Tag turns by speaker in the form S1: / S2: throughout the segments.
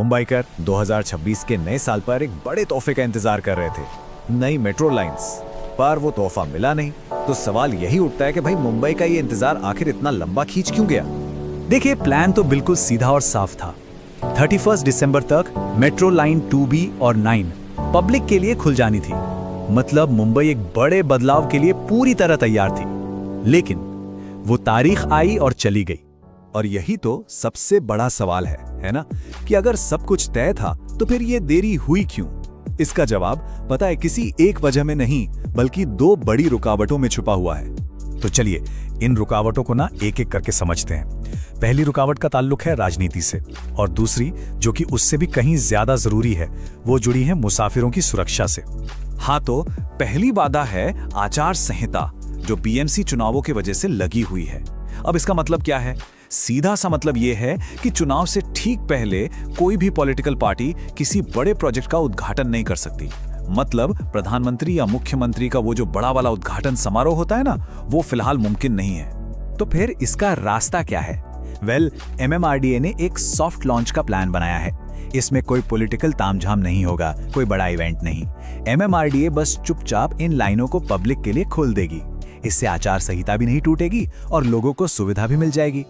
S1: मुंबईकर 2026 के नए साल पर एक बड़े तोहफे का इंतजार कर रहे थे, नई मेट्रो लाइंस। पर वो तोहफा मिला नहीं। तो सवाल यही उठता है कि भाई मुंबई का ये इंतजार आखिर इतना लंबा खींच क्यों गया?
S2: देखिए, प्लान तो बिल्कुल सीधा और साफ था। 31 दिसंबर तक मेट्रो लाइन 2B और 9 पब्लिक के लिए खुल जानी थी। मतलब मुंबई एक बड़े बदलाव के लिए पूरी तरह तैयार थी। लेकिन वो तारीख आई और चली गई।
S3: और यही तो सबसे बड़ा सवाल है ना, कि अगर सब कुछ तय था तो फिर ये देरी हुई क्यों? इसका जवाब पता है किसी एक वजह में नहीं, बल्कि दो बड़ी रुकावटों में छुपा हुआ है।
S2: तो चलिए इन रुकावटों को एक एक करके समझते हैं। पहली रुकावट का ताल्लुक है राजनीति से, और दूसरी, जो कि उससे भी कहीं ज्यादा जरूरी है, वो जुड़ी है मुसाफिरों की सुरक्षा से।
S3: हाँ, तो पहली बाधा है आचार संहिता, जो बीएमसी चुनावों की वजह से लगी हुई है। अब इसका मतलब क्या है? सीधा सा मतलब यह है कि चुनाव से ठीक पहले कोई भी पॉलिटिकल पार्टी किसी बड़े प्रोजेक्ट का उद्घाटन नहीं कर सकती। मतलब प्रधानमंत्री या मुख्यमंत्री का वो जो बड़ा वाला उद्घाटन समारोह होता है ना, वो फिलहाल मुमकिन नहीं है।
S2: तो फिर इसका रास्ता क्या है? MMRDA ने एक सॉफ्ट लॉन्च का प्लान बनाया है। इसमें कोई पॉलिटिकल तामझाम नहीं होगा, कोई बड़ा इवेंट नहीं। MMRDA बस चुपचाप इन लाइनों को पब्लिक के लिए खोल देगी। इससे आचार संहिता भी नहीं टूटेगी और लोगों को सुविधा भी मिल जाएगी।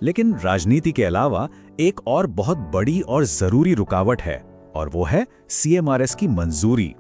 S1: लेकिन राजनीति के अलावा एक और बहुत बड़ी और जरूरी रुकावट है, और वो है CMRS की मंजूरी।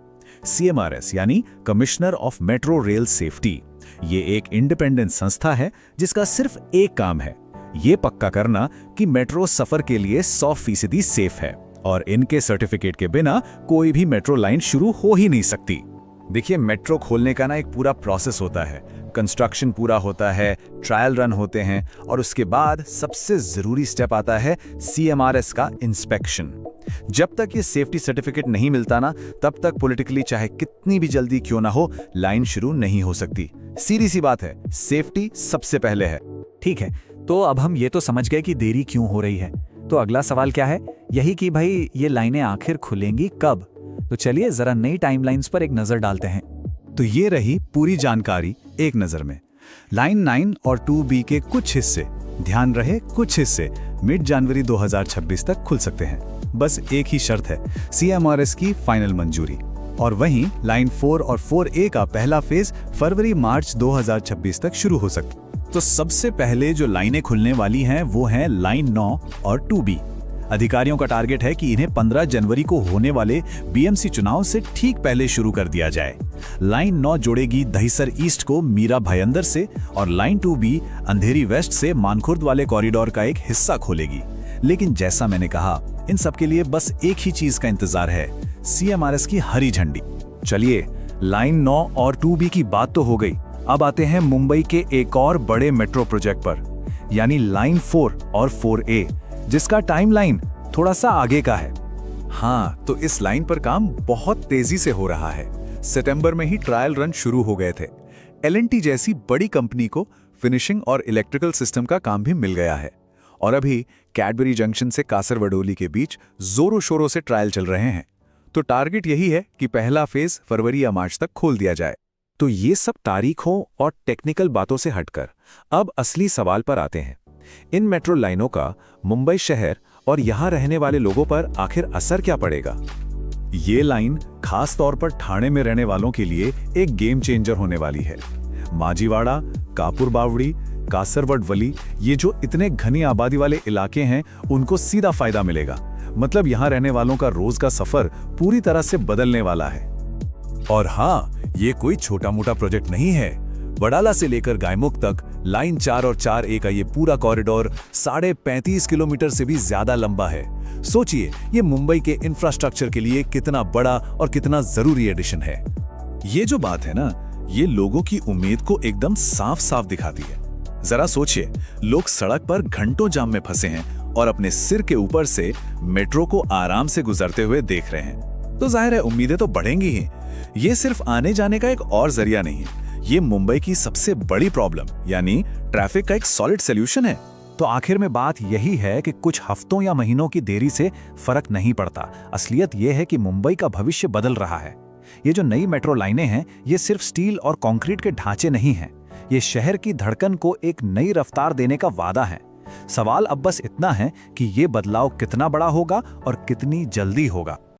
S1: CMRS यानी commissioner of metro rail safety. ये एक इंडिपेंडेंट संस्था है जिसका सिर्फ एक काम है, ये पक्का करना कि मेट्रो सफर के लिए 100% सेफ है, और इनके सर्टिफिकेट के बिना कोई भी मेट्रो लाइन शुरू हो ही नहीं सकती। देखिए, मेट्रो खोलने का एक पूरा प्रोसेस होता है। कंस्ट्रक्शन पूरा होता है, ट्रायल रन होते हैं, और उसके बाद सबसे जरूरी स्टेप आता है CMRS का इंस्पेक्शन। जब तक ये सेफ्टी सर्टिफिकेट नहीं मिलता ना, तब तक पॉलिटिकली चाहे कितनी भी जल्दी क्यों ना हो, लाइन शुरू नहीं हो सकती। सीधी सी बात है, सेफ्टी सबसे पहले है।
S2: ठीक है, तो अब हम ये तो समझ गए कि देरी क्यों हो रही है। तो अगला सवाल क्या है? यही कि भाई ये लाइनें आखिर खुलेंगी कब? तो चलिए जरा नई टाइमलाइंस पर एक नजर डालते हैं।
S3: तो ये रही पूरी जानकारी एक नजर में। लाइन 9 और 2B के कुछ हिस्से, ध्यान रहे कुछ हिस्से, मिड जनवरी 2026 तक खुल सकते हैं। बस एक ही शर्त है, CMRS की फाइनल मंजूरी। और वहीं लाइन 4 और 4A का पहला फेज फरवरी-मार्च 2026 तक शुरू हो सकता है। तो सबसे पहले जो लाइनें खुलने वाली हैं वो हैं लाइन 9 और 2B। अधिकारियों का टारगेट है कि इन्हें 15 जनवरी को होने वाले BMC चुनाव से ठीक पहले शुरू कर दिया जाए। लाइन 9 जोड़ेगी दहिसर ईस्ट को मीरा भायंदर से, और लाइन 2B अंधेरी वेस्ट से मानखुर्द वाले कॉरिडोर का एक हिस्सा खोलेगी। लेकिन जैसा मैंने कहा, इन सब के लिए बस एक ही चीज का इंतजार है, CMRS की हरी झंडी। चलिए, लाइन 9 और 2B की बात तो हो गई। अब आते हैं मुंबई के एक और बड़े मेट्रो प्रोजेक्ट पर, यानी लाइन 4 और 4A, जिसका टाइमलाइन थोड़ा सा आगे का है। हाँ, तो इस लाइन पर काम बहुत तेजी से हो रहा है। सितंबर में ही ट्रायल रन शुरू हो गए थे। L&T जैसी बड़ी कंपनी को फिनिशिंग और इलेक्ट्रिकल सिस्टम का काम भी मिल गया है, और अभी कैडबरी जंक्शन से कासरवडोली के बीच जोरों शोरों से ट्रायल चल रहे हैं। तो टारगेट यही है कि पहला फेज फरवरी या मार्च तक खोल दिया जाए। तो ये सब तारीखों और टेक्निकल बातों से हटकर अब असली सवाल पर आते हैं। इन मेट्रो लाइनों का मुंबई शहर और यहां रहने वाले लोगों पर आखिर असर क्या पड़ेगा? ये लाइन खास तौर पर ठाणे में रहने वालों के लिए एक गेम चेंजर होने वाली है। माजीवाड़ा, कापुर बावड़ी, कासरवडवली, ये जो इतने घनी आबादी वाले इलाके हैं, उनको सीधा फायदा मिलेगा। मतलब यहां रहने वालों का रोज का सफर पूरी तरह से बदलने वाला है। और हाँ, ये कोई छोटा मोटा प्रोजेक्ट नहीं है। वडाला से लेकर गायमुख तक लाइन 4 और 4A का ये पूरा कॉरिडोर 35.5 किलोमीटर से भी ज्यादा लंबा है। सोचिए, ये मुंबई के इंफ्रास्ट्रक्चर के लिए कितना बड़ा और कितना जरूरी एडिशन है। ये जो बात है ना, ये लोगों की उम्मीद को एकदम साफ साफ दिखाती है। जरा सोचिए, लोग सड़क पर घंटों जाम में फंसे हैं और अपने सिर के ऊपर से मेट्रो को आराम से गुजरते हुए देख रहे हैं। तो जाहिर है उम्मीदें तो बढ़ेंगी ही। ये सिर्फ आने जाने का एक और जरिया नहीं है, ये मुंबई की सबसे बड़ी प्रॉब्लम यानी ट्रैफिक का एक सॉलिड सॉल्यूशन है।
S2: तो आखिर में बात यही है कि कुछ हफ्तों या महीनों की देरी से फर्क नहीं पड़ता। असलियत यह है कि मुंबई का भविष्य बदल रहा है। ये जो नई मेट्रो लाइनें हैं, ये सिर्फ स्टील और कंक्रीट के ढांचे नहीं हैं। ये शहर की धड़कन को एक नई रफ्तार देने का वादा है।
S3: सवाल अब बस इतना है कि ये बदलाव कितना बड़ा होगा और कितनी जल्दी होगा।